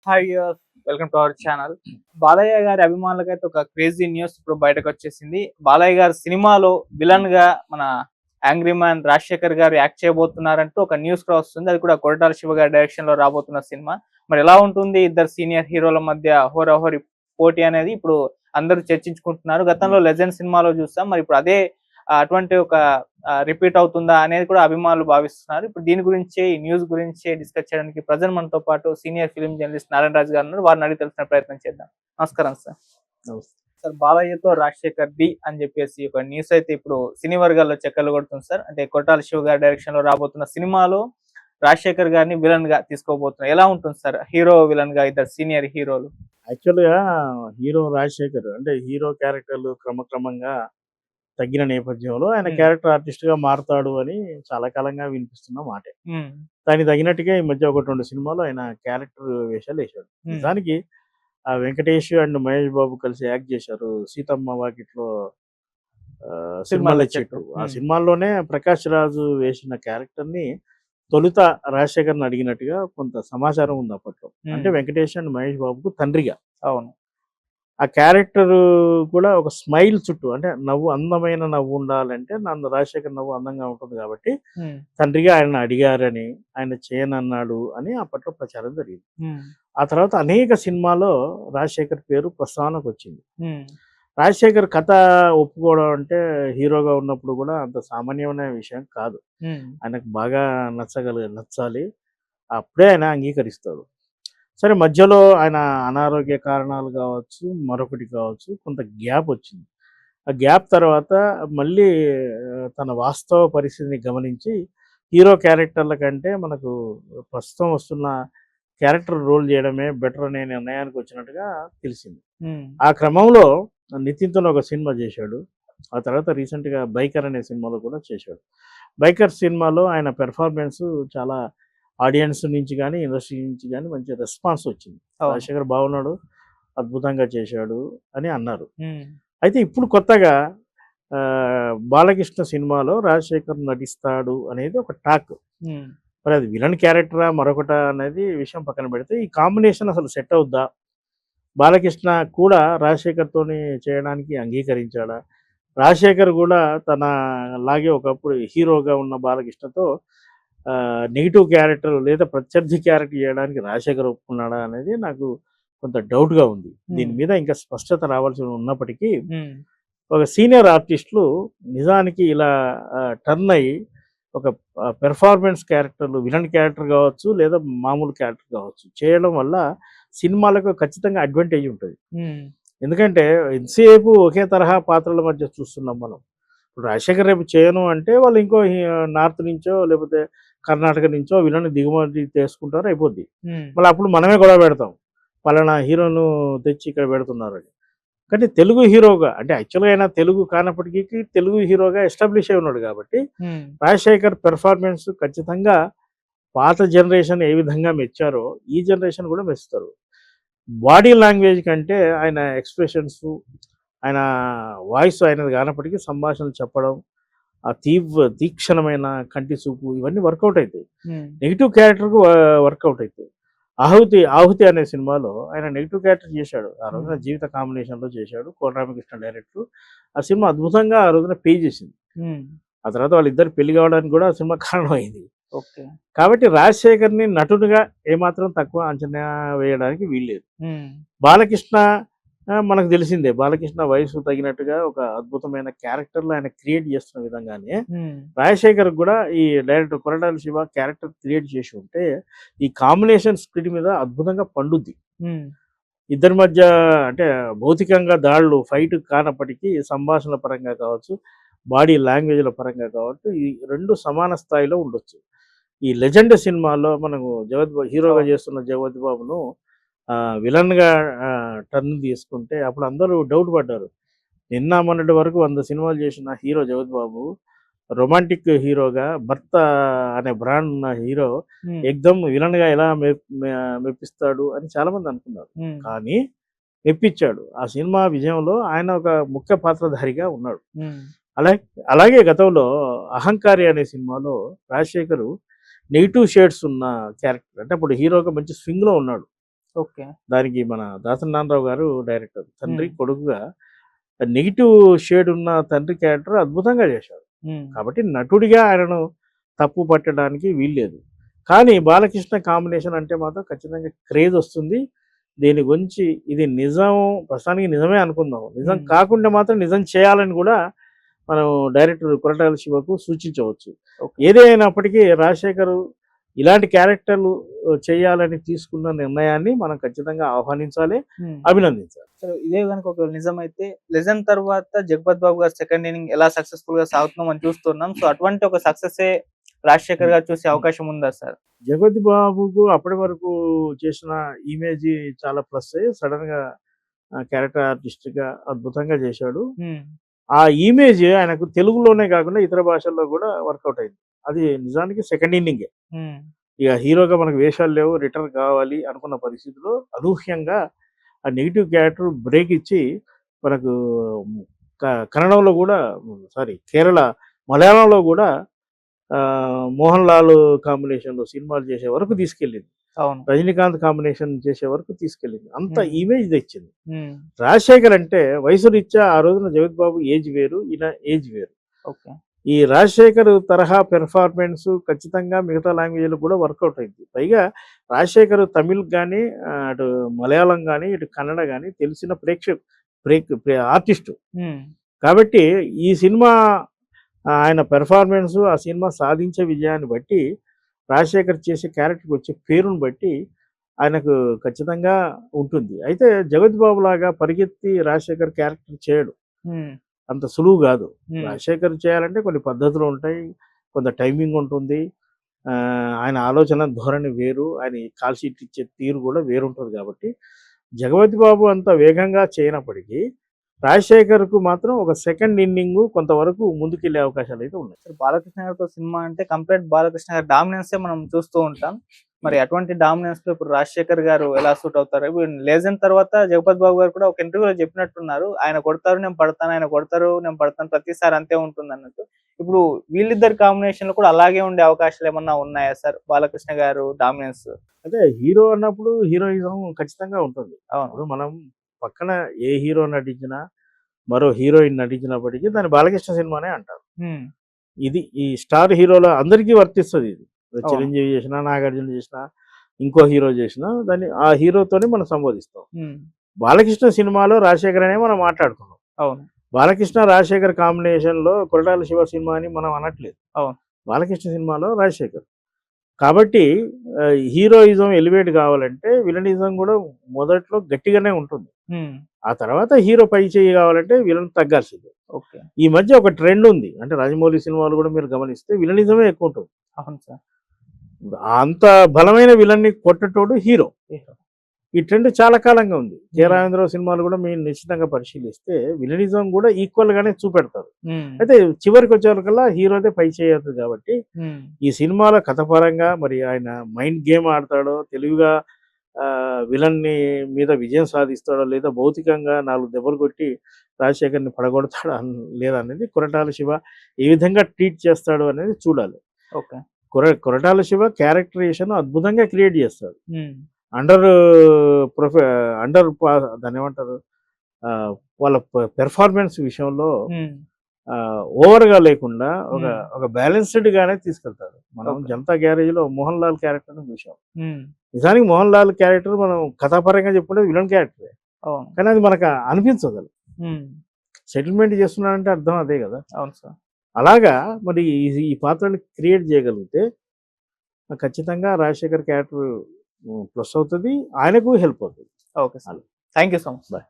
Hi welcome to our channel. Balayya గారి అభిమానులకైతే ఒక crazy news ఇప్పుడు బయటకు వచ్చేసింది. బాలయ్య గారి సినిమాలో విలన్ గా మన యాంగ్రీ మ్యాన్ రాజశేఖర్ గారు యాక్ట్ చేయబోతున్నారంటూ ఒక న్యూస్ కూడా వస్తుంది. అది కూడా కొరటాల శివ గారి డైరెక్షన్ లో రాబోతున్న సినిమా. మరి ఎలా ఉంటుంది ఇద్దరు సీనియర్ హీరోల మధ్య హోరాహోరీ పోటీ అనేది ఇప్పుడు అందరూ చర్చించుకుంటున్నారు. గతంలో లెజెండ్ సినిమాలో చూస్తాం. మరి ఇప్పుడు అదే అటువంటి ఒక రిపీట్ అవుతుందా అనేది కూడా అభిమానులు భావిస్తున్నారు. ఇప్పుడు దీని గురించి ఈ న్యూస్ గురించి డిస్కస్ చేయడానికి ప్రజెంట్ మనతో పాటు సీనియర్ ఫిల్మ్ జర్నలిస్ట్ నారాయణ రాజు గారు ఉన్నారు. వారిని అడిగి తెలుసుకునే ప్రయత్నం చేద్దాం. నమస్కారం సార్. నమస్తే. సార్, బాలయ్యతో రాజశేఖర్ డి అని చెప్పేసి ఒక న్యూస్ అయితే ఇప్పుడు సినీ వర్గాల్లో చక్కర్లు కొడుతుంది సార్. అంటే కొట్టాల శివ గారి డైరెక్షన్ లో రాబోతున్న సినిమాలో రాజశేఖర్ గారిని విలన్ గా తీసుకోబోతున్నారు. ఎలా ఉంటుంది సార్ హీరో విలన్ గా ఇద్దరు సీనియర్ హీరోలు? యాక్చువల్‌గా హీరో రాజశేఖర్ అంటే హీరో క్యారెక్టర్‌లు క్రమక్రమంగా తగ్గిన నేపథ్యంలో ఆయన హ్మ్. క్యారెక్టర్ ఆర్టిస్ట్‌గా మారతాడు అని చాలా కాలంగా వినిపిస్తున్న మాటే. హ్మ్. దానికి తగినట్టుగా ఈ మధ్య 1, 2 సినిమాల్లో ఆయన క్యారెక్టర్ వేషాలేశాడు. హ్మ్. నిజానికి వెంకటేష్ అండ్ మహేష్ బాబు కలిసి యాక్ట్ చేశారు. 'సీతమ్మ వాకిట్లో సినిమాల సిరిమల్లె చెట్టు. చెట్టు'. ఆ హ్మ్. సినిమాల్లోనే ప్రకాష్ రాజు వేసిన క్యారెక్టర్‌ని తొలుత రాజశేఖర్‌ని అడిగినట్టుగా కొంత సమాచారం ఉంది అప్పట్లో. అంటే హ్మ్. వెంకటేష్ అండ్ మహేష్ బాబుకు తండ్రిగా. అవును. ఆ క్యారెక్టరు కూడా ఒక స్మైల్ చుట్టూ అంటే అందమైన నవ్వు ఉండాలంటే రాజశేఖర్ నవ్వు అందంగా ఉంటుంది కాబట్టి హ్మ్. తండ్రిగా ఆయనను అడిగారని, ఆయన చేయనన్నాడు అని అప్పట్లో ప్రచారం జరిగింది. హ్మ్. ఆ తర్వాత అనేక సినిమాలో రాజశేఖర్ పేరు ప్రస్తావనకొచ్చింది. హ్మ్. రాజశేఖర్ కథ ఒప్పుకోవడం అంటే హీరోగా ఉన్నప్పుడు కూడా అంత సామాన్యమైన విషయం కాదు. హ్మ్. ఆయనకు బాగా నచ్చాలి. అప్పుడే ఆయన అంగీకరిస్తాడు. సరే మధ్యలో ఆయన అనారోగ్య కారణాలు కావచ్చు, మరొకటి కావచ్చు కొంత గ్యాప్ వచ్చింది. ఆ గ్యాప్ తర్వాత మళ్ళీ తన వాస్తవ పరిస్థితిని గమనించి హీరో క్యారెక్టర్ల కంటే మనకు ప్రస్తుతం వస్తున్న క్యారెక్టర్ రోల్ చేయడమే బెటర్ అనే నిర్ణయానికి వచ్చినట్టుగా తెలిసింది. హ్మ్. ఆ క్రమంలో నితిన్‌తోని ఒక సినిమా చేశాడు. ఆ తర్వాత రీసెంట్‌గా 'బైకర్' అనే సినిమాలో కూడా చేశాడు. 'బైకర్' సినిమాలో ఆయన పెర్ఫార్మెన్స్ చాలా ఆడియన్స్ నుంచి గాని, ఇండస్ట్రీ నుంచి గాని మంచి రెస్పాన్స్ వచ్చింది. అవును. రాజశేఖర్ బాగున్నాడు, అద్భుతంగా చేశాడు అని అన్నారు. హ్మ్. అయితే ఇప్పుడు కొత్తగా బాలకృష్ణ సినిమాలో రాజశేఖర్ నటిస్తాడు అనేది ఒక టాక్. హ్మ్. మరి అది విలన్ క్యారెక్టరా మరొకటా అనేది విషయం పక్కన పెడితే ఈ కాంబినేషన్ అసలు సెట్ అవుద్దా? బాలకృష్ణ కూడా రాజశేఖర్‌తోని చేయడానికి అంగీకరించాడా? రాజశేఖర్ గూడా తన లాగే ఒకప్పుడు హీరోగా ఉన్న బాలకృష్ణతో నెగెటివ్ క్యారెక్టర్ లేదా ప్రత్యర్థి క్యారెక్టర్ చేయడానికి రాజశేఖర్ ఒప్పుకున్నాడా అనేది నాకు కొంత డౌట్‌గా ఉంది. దీని హ్మ్. మీద ఇంకా స్పష్టత రావాల్సి ఉన్నప్పటికీ హ్మ్. ఒక సీనియర్ ఆర్టిస్టులు నిజానికి ఇలా టర్న్ అయ్యి ఒక పెర్ఫార్మెన్స్ క్యారెక్టర్లు విలన్ క్యారెక్టర్ కావచ్చు, లేదా మామూలు క్యారెక్టర్ కావచ్చు చేయడం వల్ల సినిమాలకు ఖచ్చితంగా అడ్వాంటేజ్ ఉంటది. హ్మ్. ఎందుకంటే ఎంతసేపు ఒకే తరహా పాత్రల మధ్య చూస్తున్నాం మనం. ఇప్పుడు రాజశేఖర్ రేపు చేయను అంటే వాళ్ళు ఇంకో నార్త్ నుంచో లేకపోతే కర్ణాటక నుంచో విలన్ దిగుమతి చేసుకుంటారు అయిపోద్ది. హ్మ్. మళ్ళీ అప్పుడు మనమే గొడవ పెడతాం. పలానా హీరోను తెచ్చి ఇక్కడ పెడుతున్నారని. కానీ తెలుగు హీరోగా అంటే యాక్చువల్‌గా ఆయన తెలుగు కానప్పటికీ తెలుగు హీరోగా ఎస్టాబ్లిష్ అయి ఉన్నాడు కాబట్టి హ్మ్. రాజశేఖర్ పెర్ఫార్మెన్స్ ఖచ్చితంగా పాత జనరేషన్ ఏ విధంగా మెచ్చారో ఈ జనరేషన్ కూడా మెచ్చుతారు. బాడీ లాంగ్వేజ్ కంటే ఆయన ఎక్స్‌ప్రెషన్సు, ఆయన వాయిస్ ఆయనది కానప్పటికీ సంభాషణలు చెప్పడం, ఆ తీక్షణమైన కంటి చూపు ఇవన్నీ వర్కౌట్ అయితాయి. హ్మ్. నెగెటివ్ క్యారెక్టర్‌కు వర్కౌట్ అయితాయి. 'ఆహుతి' అనే సినిమాలో ఆయన నెగెటివ్ క్యారెక్టర్ చేశాడు. ఆ హ్మ్. రోజున జీవిత కాంబినేషన్‌లో చేశాడు. కోన రామకృష్ణ డైరెక్టర్. ఆ సినిమా అద్భుతంగా ఆ రోజున పే చేసింది. హ్మ్. ఆ తర్వాత వాళ్ళిద్దరు పెళ్లి కావడానికి కూడా ఆ సినిమా కారణమైంది. ఓకే. కాబట్టి రాజశేఖర్‌ని నటుడుగా ఏమాత్రం తక్కువ అంచనా వేయడానికి వీల్లేదు. హ్మ్. బాలకృష్ణ మనకు తెలిసిందే. బాలకృష్ణ వయసు తగినట్టుగా ఒక అద్భుతమైన క్యారెక్టర్‌లు ఆయన క్రియేట్ చేస్తున్న విధంగానే, హ్మ్. రాజశేఖర్ గూడా ఈ director Koratala Shiva character create చేసి ఉంటే, ఈ కాంబినేషన్ స్క్రిప్ట్ మీద అద్భుతంగా పండుద్ది. హ్మ్. ఇద్దరి మధ్య అంటే భౌతికంగా దాడులు ఫైట్ కానప్పటికీ సంభాషణల పరంగా కావచ్చు, బాడీ లాంగ్వేజ్‌ల పరంగా కావచ్చు, ఈ 2 సమాన స్థాయిలో ఉండొచ్చు. ఈ 'లెజెండ్' సినిమాలో మనకు హీరోగా అవును. చేస్తున్న జగపతి బాబును విలన్‌గా టర్న్ తీసుకుంటే అప్పుడు అందరూ డౌట్ పడ్డారు. నిన్న మొన్నటి వరకు 100 సినిమాలు చేసిన హీరో జగపతి బాబు, రొమాంటిక్ హీరోగా 'భర్త' అనే బ్రాండ్ ఉన్న హీరో హ్మ్. ఎక్దమ్ విలన్‌గా ఎలా మెప్పిస్తాడు అని చాలామంది అనుకున్నారు. హ్మ్. కానీ మెప్పించాడు. ఆ సినిమా విజయంలో ఆయన ఒక ముఖ్య పాత్రధారిగా ఉన్నాడు. హ్మ్. అలా అలాగే గతంలో 'అహంకారి' అనే సినిమాలో రాజశేఖరు నెగెటివ్ షేడ్స్ ఉన్న క్యారెక్టర్ అంటే అప్పుడు హీరోగా మంచి స్వింగ్‌లో ఉన్నాడు. ఓకే. దానికి మన దాసరి నారాయణరావు గారు డైరెక్టర్. తండ్రి కొడుకుగా నెగిటివ్ షేడ్ ఉన్న తండ్రి క్యారెక్టర్ అద్భుతంగా చేశాడు. కాబట్టి నటుడిగా ఆయనను తప్పు పట్టడానికి వీల్లేదు. కానీ బాలకృష్ణ కాంబినేషన్ అంటే మాత్రం ఖచ్చితంగా క్రేజ్ వస్తుంది. దీని గురించి ఇది నిజం, ప్రస్తుతానికి నిజమే అనుకుందాం. నిజం కాకుండా మాత్రం నిజం చేయాలని కూడా మనం డైరెక్టర్ కొరటాల శివకు సూచించవచ్చు. ఏదైనప్పటికీ రాజశేఖర్ ఇలాంటి క్యారెక్టర్లు చేయాలని తీసుకున్న నిర్ణయాన్ని మనం ఖచ్చితంగా ఆహ్వానించాలి, అభినందించాలి. సో ఇదే కనుక ఒక నిజమైతే లెజెండ్ తర్వాత జగపతి బాబు గారు సెకండ్ ఇన్నింగ్ ఎలా సక్సెస్ఫుల్ గా సాగుతుందో మనం చూస్తున్నాం. సో అటువంటి ఒక సక్సెస్ రాజశేఖర్ గారు చూసే అవకాశం ఉందా సార్? జగపతి బాబుకు అప్పటి వరకు చేసిన ఇమేజ్ చాలా ప్లస్ అయ్యి సడన్ గా క్యారెక్టర్ ఆర్టిస్ట్ గా అద్భుతంగా చేశాడు. ఆ ఇమేజ్ ఆయనకు తెలుగులోనే కాకుండా ఇతర భాషల్లో కూడా వర్కౌట్ అయింది. అది నిజానికి సెకండ్ ఇన్నింగే. ఇక హీరోగా మనకు వేషాలు లేవు, రిటర్న్ కావాలి అనుకున్న పరిస్థితిలో అనూహ్యంగా ఆ నెగిటివ్ క్యారెక్టర్ బ్రేక్ ఇచ్చి మనకు కన్నడంలో కూడా కేరళ మలయాళంలో కూడా మోహన్ లాల్ కాంబినేషన్లో సినిమాలు చేసే వరకు తీసుకెళ్ళింది. రజనీకాంత్ కాంబినేషన్ చేసే వరకు తీసుకెళ్ళింది. అంత ఇమేజ్ తెచ్చింది. రాజశేఖర్ అంటే వయసు రీత్యా ఆ రోజున జగత్ బాబు ఏజ్ వేరు, ఈయన ఏజ్ వేరు. ఈ రాజశేఖర్ తరహా పెర్ఫార్మెన్స్ ఖచ్చితంగా మిగతా లాంగ్వేజ్లో కూడా వర్కౌట్ అయింది. పైగా రాజశేఖర్ తమిళ్ కానీ, అటు మలయాళం కానీ, ఇటు కన్నడ కానీ తెలిసిన ఆర్టిస్టు. కాబట్టి ఈ సినిమా ఆయన పెర్ఫార్మెన్స్, ఆ సినిమా సాధించే విజయాన్ని బట్టి, రాజశేఖర్ చేసే క్యారెక్టర్కి వచ్చే పేరును బట్టి ఆయనకు ఖచ్చితంగా ఉంటుంది. అయితే జగత్ బాబు లాగా పరిగెత్తి రాజశేఖర్ క్యారెక్టర్ చేయడు, అంత సులువు కాదు. రాజశేఖర్ చేయాలంటే కొన్ని పద్ధతులు ఉంటాయి, కొంత టైమింగ్ ఉంటుంది, ఆయన ఆలోచన ధోరణి వేరు, ఆయన కాల్ షీట్ ఇచ్చే తీరు కూడా వేరుంటుంది. కాబట్టి జగపతి బాబు అంత వేగంగా చేయనప్పటికీ రాజశేఖర్కు మాత్రం ఒక సెకండ్ ఇన్నింగ్ కొంతవరకు ముందుకెళ్లే అవకాశాలు అయితే ఉన్నాయి. బాలకృష్ణ గారితో సినిమా అంటే కంప్లీట్ బాలకృష్ణ గారి డామినెన్సే మనం చూస్తూ ఉంటాం. మరి అటువంటి డామినెన్స్ లో ఇప్పుడు రాజశేఖర్ గారు ఎలా సూట్ అవుతారు? లేజెండ్ తర్వాత జగపతి బాబు గారు కూడా ఒక ఇంటర్వ్యూలో చెప్పినట్టున్నారు, ఆయన కొడతారు నేను పడతాను, ఆయన కొడతారు నేను పడతాను, ప్రతిసారి అంతే ఉంటుంది అన్నట్టు. ఇప్పుడు వీళ్ళిద్దరి కాంబినేషన్ లో కూడా అలాగే ఉండే అవకాశాలు ఏమన్నా ఉన్నాయా సార్? బాలకృష్ణ గారు డామినెన్స్ అదే హీరో అన్నప్పుడు హీరోయిజం ఖచ్చితంగా ఉంటుంది. ఇప్పుడు మనం పక్కన ఏ హీరో నటించినా, మరో హీరోయిన్ నటించినప్పటికీ దాన్ని బాలకృష్ణ సినిమానే అంటారు. ఇది ఈ స్టార్ హీరోల అందరికీ వర్తిస్తుంది. ఇది చిరంజీవి చేసినా, నాగార్జున చేసినా, ఇంకో హీరో చేసినా దాన్ని ఆ హీరోతోనే మనం సంబోధిస్తాం. బాలకృష్ణ సినిమాలో రాజశేఖర్ అనే మనం మాట్లాడుకున్నాం. బాలకృష్ణ రాజశేఖర్ కాంబినేషన్ లో కొరటాల శివ సినిమా అని మనం అనట్లేదు. బాలకృష్ణ సినిమాలో రాజశేఖర్. కాబట్టి హీరోయిజం ఎలివేట్ కావాలంటే విలనిజం కూడా మొదట్లో గట్టిగానే ఉంటుంది. ఆ తర్వాత హీరో పై చేయి కావాలంటే విలన్ తగ్గాల్సిందే. ఈ మధ్య ఒక ట్రెండ్ ఉంది, అంటే రాజమౌళి సినిమాలు కూడా మీరు గమనిస్తే విలనిజమే ఎక్కువ ఉంటుంది. అంత బలమైన విలన్ని కొట్టటోడు హీరో. ఈ ట్రెండ్ చాలా కాలంగా ఉంది. కె రాజేంద్రరావు సినిమాలు కూడా మీరు నిశ్చితంగా పరిశీలిస్తే విలనిజం కూడా ఈక్వల్ గానే చూపెడతారు. అయితే చివరికి వచ్చేవరకల్లా హీరోదే పై చేయదు. కాబట్టి ఈ సినిమాల కథపరంగా మరి ఆయన మైండ్ గేమ్ ఆడతాడో, తెలివిగా విలన్ని మీద విజయం సాధిస్తాడో, లేదా భౌతికంగా 4 దెబ్బలు కొట్టి రాజశేఖర్ని పడగొడతాడో లేదా అనేది కొరటాల శివ ఏ విధంగా ట్రీట్ చేస్తాడు అనేది చూడాలి. కొరటాల శివ క్యారెక్టరేషన్ అద్భుతంగా క్రియేట్ చేస్తాడు. దాన్ని ఏమంటారు, వాళ్ళ పెర్ఫార్మెన్స్ విషయంలో ఓవర్ గా లేకుండా ఒక బ్యాలెన్స్డ్ గానే తీసుకెళ్తాడు. మనం జనతా గ్యారేజ్ లో మోహన్ లాల్ క్యారెక్టర్ చూసాం. నిజానికి మోహన్ లాల్ క్యారెక్టర్ మనం కథాపరంగా చెప్పుకుంటే విలన్ క్యారెక్టరే, కానీ అది మనకు అనిపించదు. సెటిల్మెంట్ చేస్తున్నాడంటే అర్థం అదే కదా. అలాగా మరి ఈ పాత్రని క్రియేట్ చేయగలిగితే ఖచ్చితంగా రాజశేఖర్ క్యారెక్టర్ ప్లస్ అవుతుంది, ఆయనకు హెల్ప్ అవుతుంది. Okay sir, thank you so much. Bye.